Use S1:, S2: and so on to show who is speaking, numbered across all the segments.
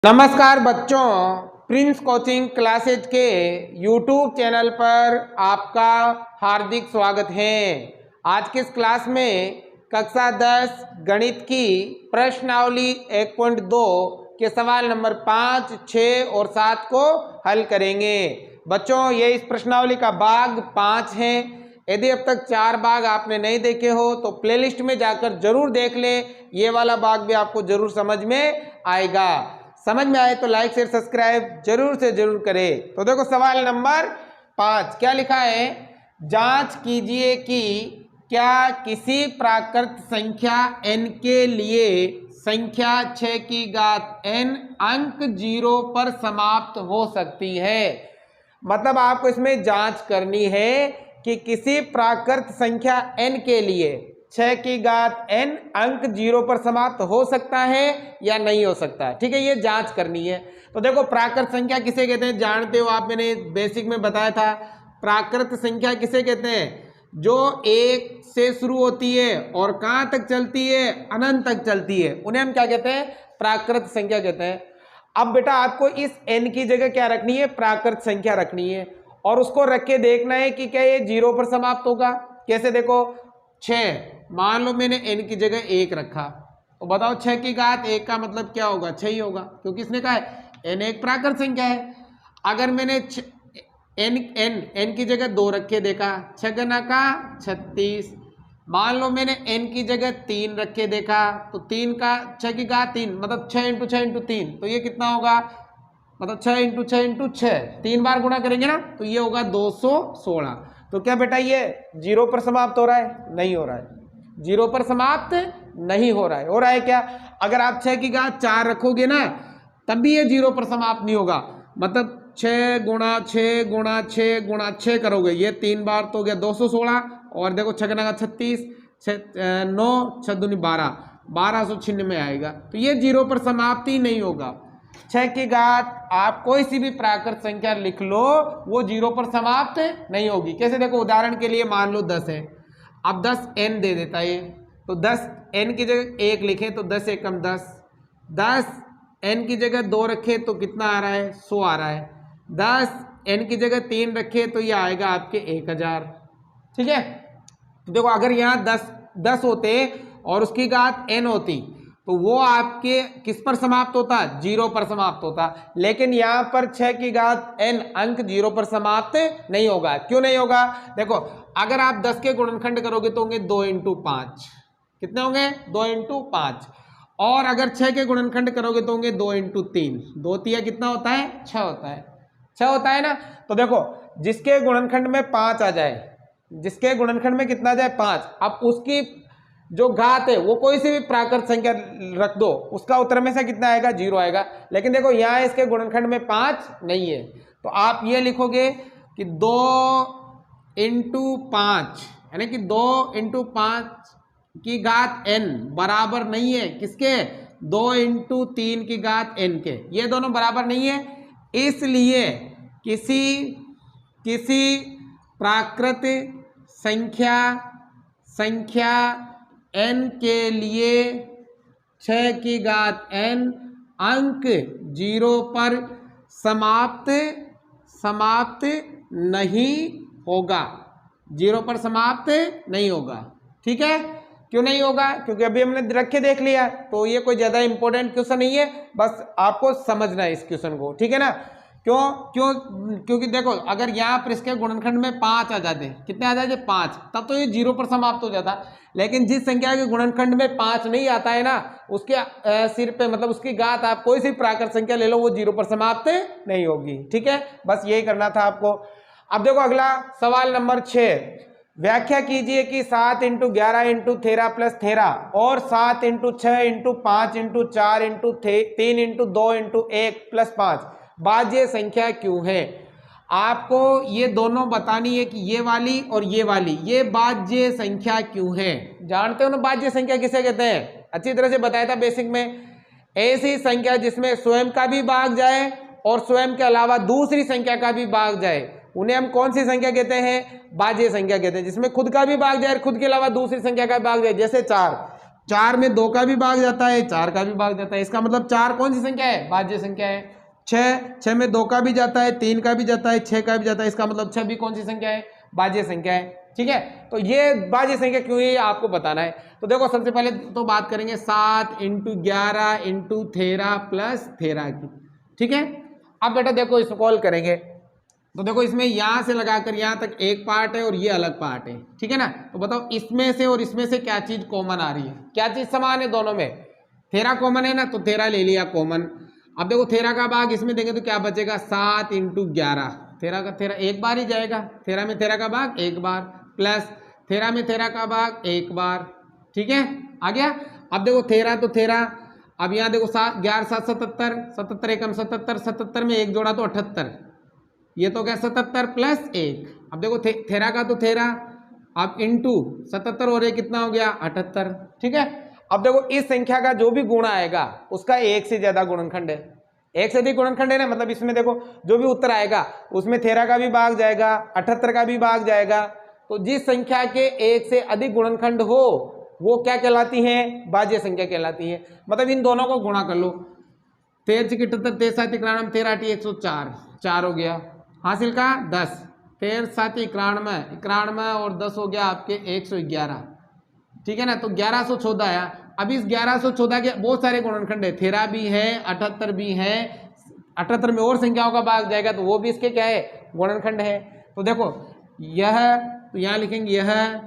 S1: नमस्कार बच्चों, Prince coaching classes के यूट्यूब चैनल पर आपका हार्दिक स्वागत है। आज की इस क्लास में कक्षा 10 गणित की प्रश्नावली 1.2 के सवाल नंबर 5, 6 और 7 को हल करेंगे। बच्चों, ये इस प्रश्नावली का भाग 5 है। यदि अब तक 4 भाग आपने नहीं देखे हो तो प्लेलिस्ट में जाकर जरूर देख लें। ये वाला भाग भी आपको जरूर समझ में आएगा। समझ में आए तो लाइक शेयर सब्सक्राइब जरूर से जरूर करें। तो देखो सवाल नंबर 5 क्या लिखा है, जांच कीजिए कि क्या किसी प्राकृत संख्या n के लिए संख्या 6 की घात n अंक 0 पर समाप्त हो सकती है। मतलब आपको इसमें जांच करनी है कि किसी प्राकृत संख्या n के लिए 6 की घात n अंक 0 पर समाप्त हो सकता है या नहीं हो सकता। ठीक है, ये जांच करनी है। तो देखो प्राकृत संख्या किसे कहते हैं, जानते हो आप, मैंने बेसिक में बताया था। प्राकृत संख्या किसे कहते हैं, जो 1 से शुरू होती है और कहां तक चलती है, अनंत तक चलती है, उन्हें हम क्या कहते हैं, प्राकृत संख्या कहते हैं। अब बेटा आपको इस n की जगह क्या रखनी है, प्राकृत संख्या रखनी है और उसको रख के देखना है कि क्या ये 0 पर समाप्त होगा। कैसे, देखो 6, मान लो मैंने n की जगह 1 रखा, तो बताओ 6 की घात 1 का मतलब क्या होगा, 6 ही होगा, क्योंकि इसने कहा है n एक प्राकृत संख्या है। अगर मैंने n की जगह 2 रखे देखा, 6 गुना का 36। मान लो मैंने n की जगह 3 रखे देखा, तो 3 का 6 की घात 3 मतलब 6 इंटू 6 इंटू 3, तो ये कितना होगा, मतलब 6 इंटू 6 इंटू 6, 3 बार गुणा करेंगे ना, तो ये होगा 216। तो क्या बेटा ये 0 पर समाप्त हो रहा है, नहीं हो रहा है, 0 पर समाप्त नहीं हो रहा है। हो रहा है क्या, अगर आप 6 की घात 4 रखोगे ना तब भी ये 0 पर समाप्त नहीं होगा। मतलब 6 गुणा 6 गुणा 6 गुणा 6 करोगे, ये 3 बार तो हो गया 216, और देखो 6 गुना का 36, 9 6 दूनी 12, 1296 आएगा। तो ये 0 पर समाप्त ही नहीं होगा। 6 की घात आप कोई सी भी प्राकृत संख्या लिख लो, वो 0 पर समाप्त नहीं होगी। कैसे, देखो उदाहरण के लिए मान लो 10 है, अब 10 n दे देता है, तो 10 n की जगह 1 लिखे तो 10 एकम 10, 10 n की जगह 2 रखे तो कितना आ रहा है, 100 आ रहा है, 10 n की जगह 3 रखे तो ये आएगा आपके 1000। ठीक है, तो देखो अगर यहाँ 10 होते और उसकी घात n होती तो वो आपके किस पर समाप्त होता, 0 पर समाप्त होता। लेकिन यहाँ पर 6 की घात n अंक 0 पर समाप्त नहीं होगा। क्यों नहीं होगा, देखो अगर आप 10 के गुणनखंड करोगे तो होंगे 2 इंटू 5, कितने होंगे, 2 इंटू 5, और अगर 6 के गुणनखंड करोगे तो होंगे 2 इंटू 3, 2 तिया कितना होता है, 6 होता है, 6 होता है ना। तो देखो जिसके गुणनखंड में 5 आ जाए, जिसके गुणनखंड में कितना आ जाए 5, अब उसकी जो घात है वो कोई सी भी प्राकृत संख्या रख दो, उसका उत्तर में से कितना आएगा, 0 आएगा। लेकिन देखो यहाँ इसके गुणनखंड में 5 नहीं है, तो आप ये लिखोगे कि 2 इंटू 5, यानी कि 2 इंटू 5 की घात n बराबर नहीं है किसके, 2 इंटू 3 की घात n के, ये दोनों बराबर नहीं है। इसलिए किसी प्राकृत संख्या n के लिए 6 की घात n अंक 0 पर समाप्त नहीं होगा, 0 पर समाप्त नहीं होगा। ठीक है, क्यों नहीं होगा, क्योंकि अभी हमने रख के देख लिया, तो ये कोई ज्यादा इंपॉर्टेंट क्वेश्चन नहीं है, बस आपको समझना है इस क्वेश्चन को। ठीक है ना, क्योंकि देखो अगर यहाँ पर इसके गुणनखंड में 5 आ जाते, कितने आ जाते, 5, तब तो ये 0 पर समाप्त हो जाता। लेकिन जिस संख्या के गुणनखंड में 5 नहीं आता है ना, उसके सिर पे मतलब उसकी घात आप कोई सी प्राकृत संख्या ले लो, वो 0 पर समाप्त नहीं होगी। ठीक है, बस यही करना था आपको। अब देखो अगला सवाल नंबर 6, व्याख्या कीजिए कि 7 इंटू 11 इंटू 13 प्लस 13 और 7 into 6 into 5 into 4 into 3 into 2 into 1 plus 5 भाज्य संख्या क्यों है। आपको ये दोनों बतानी है कि ये वाली और ये वाली, ये भाज्य संख्या क्यों है। जानते हो ना भाज्य संख्या किसे कहते हैं, अच्छी तरह से बताया था बेसिक में। ऐसी संख्या जिसमें स्वयं का भी भाग जाए और स्वयं के अलावा दूसरी संख्या का भी भाग जाए, उन्हें हम कौन सी संख्या कहते हैं, भाज्य संख्या कहते हैं। जिसमें खुद का भी भाग जाए, खुद के अलावा दूसरी संख्या का भाग जाए, जैसे 4, 4 में 2 का भी भाग जाता है, 4 का भी भाग जाता है। इसका मतलब 4 कौन सी संख्या है? भाज्य संख्या है। 6 में 2 का भी जाता है, 3 का भी जाता है, 6 का भी जाता है। इसका मतलब 6 भी कौन सी संख्या है? भाज्य संख्या है। ठीक है, तो ये भाज्य संख्या क्यों है आपको बताना है। तो देखो सबसे पहले तो बात करेंगे 7 × 11 × 13 प्लस 13 की। ठीक है, अब बेटा देखो इसको कॉल करेंगे तो देखो इसमें यहां से लगाकर यहां तक एक पार्ट है और ये अलग पार्ट है। ठीक है ना, तो बताओ इसमें से और इसमें से क्या चीज कॉमन आ रही है? क्या चीज समान है दोनों में? 13 कॉमन है ना, तो 13 ले लिया कॉमन। अब देखो 13 का भाग इसमें देंगे तो क्या बचेगा? 7 × 11, 13 का 13 एक बार ही जाएगा, 13 में 13 का भाग एक बार, प्लस 13 में 13 का भाग एक बार। ठीक है, आ गया। अब देखो 13 तो 13, अब यहाँ देखो 7 11 7 77, 77 एकम 77, 77 में एक जोड़ा तो 78, ये तो क्या 77 प्लस 1। अब देखो 13 का तो 13, अब इंटू 77 और ये कितना हो गया? 78। ठीक है, अब देखो इस संख्या का जो भी गुणा आएगा उसका एक से ज्यादा गुणनखंड है, एक से अधिक गुणनखंड है ना, मतलब इसमें देखो जो भी उत्तर आएगा उसमें 13 का भी भाग जाएगा, 78 का भी भाग जाएगा। तो जिस संख्या के एक से अधिक गुणनखंड हो वो क्या कहलाती है? भाज्य संख्या कहलाती है। मतलब इन दोनों को गुणा कर लो, 13 × 78, 13 7 91, 13 8 104, 4 हो गया, हासिल का 10, 13 7 91, 91 और 10 हो गया आपके 111। ठीक है ना, तो 1114 आया। अब इस 1114 के बहुत सारे गुणनखंड है, 13 भी है, 78 भी है, 78 में और संख्याओं का भाग जाएगा तो वो भी इसके क्या है? गुणनखंड है। तो देखो यह, तो यहाँ लिखेंगे यह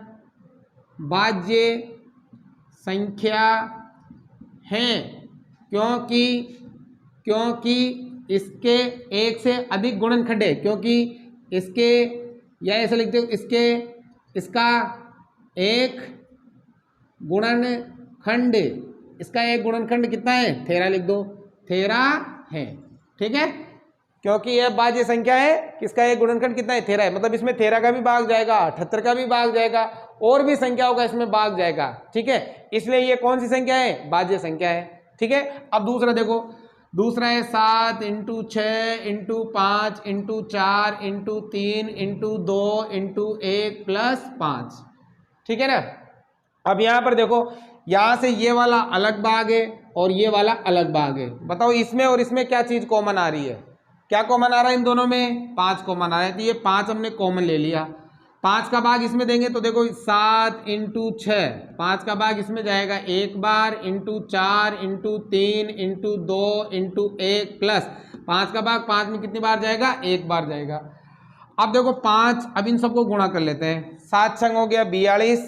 S1: भाज्य संख्या है क्योंकि इसके एक से अधिक गुणनखंड है, क्योंकि इसके, या ऐसे लिखते हो इसका एक गुणनखंड, इसका एक गुणनखंड कितना है? 13 लिख दो, 13 है। ठीक है, क्योंकि यह भाज्य संख्या है, किसका एक गुणनखंड कितना है? 13 है। मतलब इसमें 13 का भी भाग जाएगा, 78 का भी भाग जाएगा, और भी संख्याओं का इसमें भाग जाएगा। ठीक है, इसलिए ये कौन सी संख्या है? भाज्य संख्या है। ठीक है, अब दूसरा देखो, दूसरा है 7 × 6 × 5 × 4 × 3 × 2 × 1 प्लस 5। ठीक है ना, अब यहाँ पर देखो यहाँ से ये वाला अलग भाग है और ये वाला अलग भाग है। बताओ इसमें और इसमें क्या चीज कॉमन आ रही है? क्या कॉमन आ रहा है इन दोनों में? 5 कॉमन आ रहा है, तो ये 5 हमने कॉमन ले लिया। 5 का भाग इसमें देंगे तो देखो 7 × 6, 5 का भाग इसमें जाएगा एक बार, × 4 × 3 × 2 × 1 प्लस 5 का भाग 5 में कितनी बार जाएगा? एक बार जाएगा। अब देखो 5, अब इन सबको गुणा कर लेते हैं। 7 छंग हो गया 42,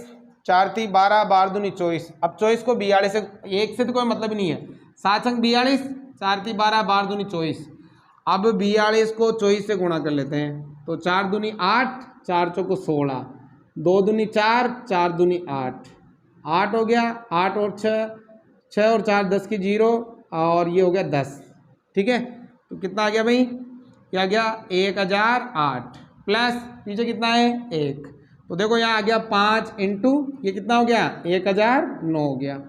S1: 4 × 3 12, 12 दूनी 24। अब 24 को 42 से, एक से तो कोई मतलब ही नहीं है। 7 छंग 42, 4 × 3 12, 12 दूनी 24। अब 42 को 24 से गुणा कर लेते हैं, तो 4 दूनी 8, 4 चौको 16, 2 दूनी 4, 4 दूनी 8, 8 हो गया, 8 और 6, 6 और 4 10 की 0, और ये हो गया 10। ठीक है, तो कितना आ गया भाई? क्या गया? 1008 प्लस पीछे कितना है? 1। तो देखो यहाँ आ गया 5 इंटू ये कितना हो गया? 1009 हो गया।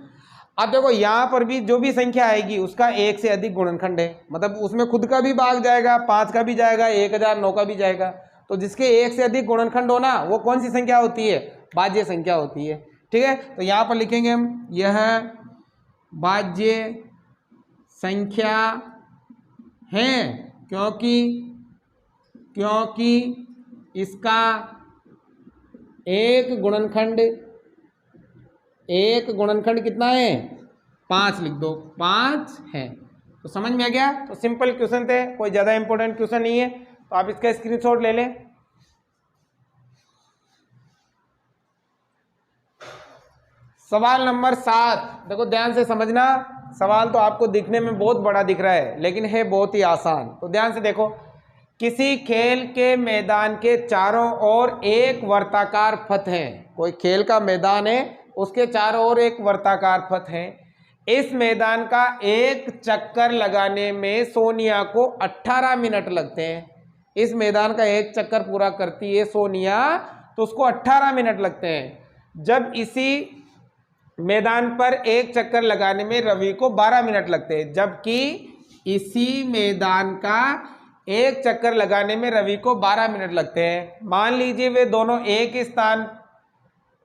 S1: अब देखो यहाँ पर भी जो भी संख्या आएगी उसका एक से अधिक गुणनखंड है, मतलब उसमें खुद का भी भाग जाएगा, 5 का भी जाएगा, 1009 का भी जाएगा। तो जिसके एक से अधिक गुणनखंड हो ना, वो कौन सी संख्या होती है? भाज्य संख्या होती है। ठीक है, तो यहाँ पर लिखेंगे हम यह भाज्य संख्या है क्योंकि इसका एक गुणनखंड कितना है? 5 लिख दो, 5 है। तो समझ में आ गया? तो सिंपल क्वेश्चन थे, कोई ज़्यादा इंपॉर्टेंट क्वेश्चन नहीं है, तो आप इसका स्क्रीनशॉट ले लें। सवाल नंबर 7, देखो ध्यान से समझना। सवाल तो आपको दिखने में बहुत बड़ा दिख रहा है लेकिन है बहुत ही आसान। तो ध्यान से देखो, किसी खेल के मैदान के चारों ओर एक वर्ताकार पथ है। कोई खेल का मैदान है, उसके चारों ओर एक वर्ताकार पथ है। इस मैदान का एक चक्कर लगाने में सोनिया को 18 मिनट लगते हैं। इस मैदान का एक चक्कर पूरा करती है सोनिया, तो उसको 18 मिनट लगते हैं। जब इसी मैदान पर एक चक्कर लगाने में रवि को 12 मिनट लगते हैं, जबकि इसी मैदान का एक चक्कर लगाने में रवि को 12 मिनट लगते हैं। मान लीजिए वे दोनों एक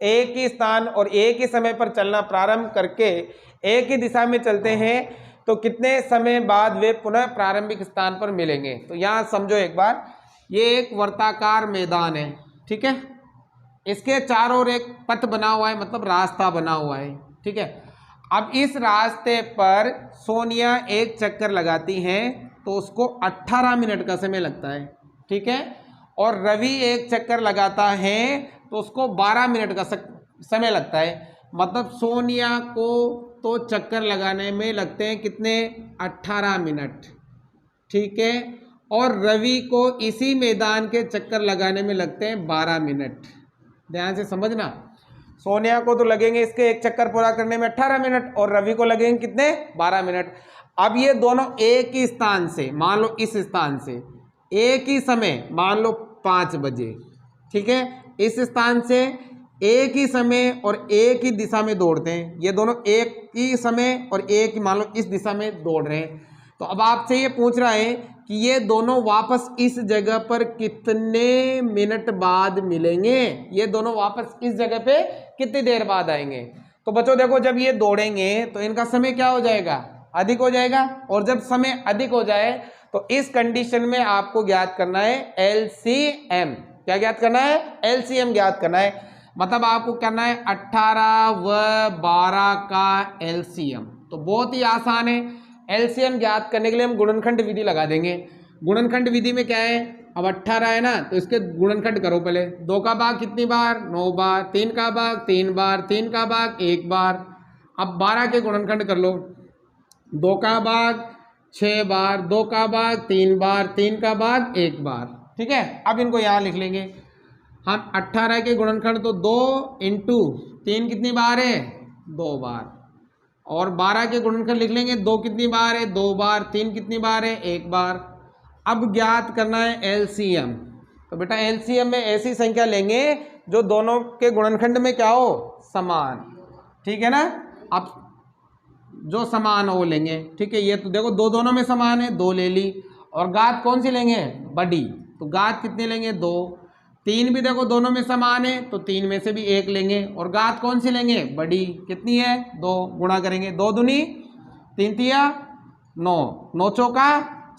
S1: एक ही स्थान और एक ही समय पर चलना प्रारंभ करके एक ही दिशा में चलते हैं तो कितने समय बाद वे पुनः प्रारंभिक स्थान पर मिलेंगे। तो यहाँ समझो एक बार, ये एक वर्ताकार मैदान है, ठीक है, इसके चारों ओर एक पथ बना हुआ है, मतलब रास्ता बना हुआ है, ठीक है। अब इस रास्ते पर सोनिया एक चक्कर लगाती हैं तो उसको 18 मिनट का समय लगता है, ठीक है, और रवि एक चक्कर लगाता है तो उसको 12 मिनट का समय लगता है। मतलब सोनिया को तो चक्कर लगाने में लगते हैं कितने, 18 मिनट, ठीक है, और रवि को इसी मैदान के चक्कर लगाने में लगते हैं 12 मिनट। ध्यान से समझना, सोनिया को तो लगेंगे इसके एक चक्कर पूरा करने में 18 मिनट और रवि को लगेंगे कितने, 12 मिनट। अब ये दोनों एक ही स्थान से, मान लो इस स्थान से एक ही समय, मान लो 5 बजे, ठीक है, इस स्थान से एक ही समय और एक ही दिशा में दौड़ते हैं। ये दोनों एक ही समय और एक ही, मान लो इस दिशा में दौड़ रहे हैं। तो अब आपसे ये पूछ रहा है कि ये दोनों वापस इस जगह पर कितने मिनट बाद मिलेंगे, ये दोनों वापस इस जगह पे कितनी देर बाद आएंगे। तो बच्चों देखो, जब ये दौड़ेंगे तो इनका समय क्या हो जाएगा, अधिक हो जाएगा, और जब समय अधिक हो जाए तो इस कंडीशन में आपको ज्ञात करना है एलसीएम। क्या ज्ञात करना है, एलसीएम ज्ञात करना है। मतलब आपको करना है 18 व 12 का एलसीएम। तो बहुत ही आसान है, एलसीएम ज्ञात करने के लिए हम गुणनखंड विधि लगा देंगे। गुणनखंड विधि में क्या है, अब 18 है ना, तो इसके गुणनखंड करो पहले। 2 का भाग कितनी बार, 9 बार, 3 का भाग 3 बार, 3 का भाग 1 बार। अब 12 के गुणनखंड कर लो, 2 का भाग 6 बार, 2 का भाग 3 बार, 3 का भाग 1 बार, ठीक है। अब इनको यहाँ लिख लेंगे हम। 18 के गुणनखंड तो 2 इंटू 3 कितनी बार है, 2 बार, और 12 के गुणनखंड लिख लेंगे 2 कितनी बार है, 2 बार, 3 कितनी बार है, 1 बार। अब ज्ञात करना है एलसीएम। तो बेटा एलसीएम में ऐसी संख्या लेंगे जो दोनों के गुणनखंड में क्या हो, समान, ठीक है ना। अब जो समान हो वो लेंगे, ठीक है। ये तो देखो दो दोनों में समान है, 2 ले ली, और घात कौन सी लेंगे, बड़ी, तो घात कितनी लेंगे, 2। 3 भी देखो दोनों में समान है तो 3 में से भी 1 लेंगे, और घात कौन सी लेंगे, बड़ी, कितनी है, 2, गुणा करेंगे, 2 दूनी 3 तिया 9, 9 चौका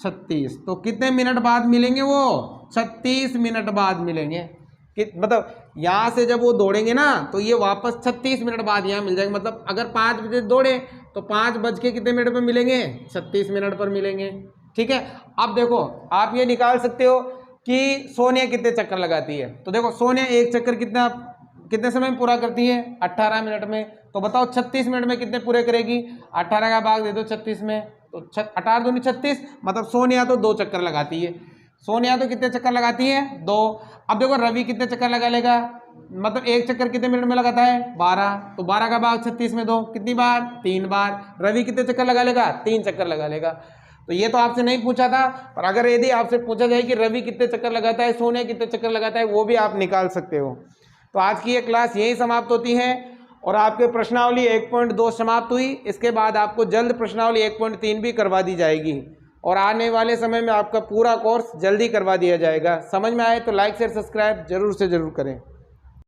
S1: 36। तो कितने मिनट बाद मिलेंगे वो, 36 मिनट बाद मिलेंगे। मतलब यहाँ से जब वो दौड़ेंगे ना तो ये वापस 36 मिनट बाद यहाँ मिल जाएंगे। मतलब अगर 5 बजे दौड़े तो 5 बज के कितने मिनट पर मिलेंगे, 36 मिनट पर मिलेंगे, ठीक है। अब देखो आप ये निकाल सकते हो कि सोनिया कितने चक्कर लगाती है। तो देखो सोनिया एक चक्कर कितने समय में पूरा करती है, 18 मिनट में। तो बताओ 36 मिनट में कितने पूरे करेगी, 18 का भाग दे दो 36 में, तो 18 दूनी 36, मतलब सोनिया तो 2 चक्कर लगाती है। सोनिया तो कितने चक्कर लगाती है, 2। अब देखो रवि कितने चक्कर लगा लेगा, मतलब एक चक्कर कितने मिनट में लगाता है, 12। तो 12 का भाग 36 में 2 कितनी बार, 3 बार। रवि कितने चक्कर लगा लेगा, 3 चक्कर लगा लेगा। तो ये तो आपसे नहीं पूछा था, पर अगर यदि आपसे पूछा जाए कि रवि कितने चक्कर लगाता है, सोनिया कितने चक्कर लगाता है, वो भी आप निकाल सकते हो। तो आज की ये क्लास यही समाप्त होती है और आपके प्रश्नावली 1.2 समाप्त हुई। इसके बाद आपको जल्द प्रश्नावली 1.3 भी करवा दी जाएगी और आने वाले समय में आपका पूरा कोर्स जल्दी करवा दिया जाएगा। समझ में आए तो लाइक शेयर सब्सक्राइब जरूर से जरूर करें।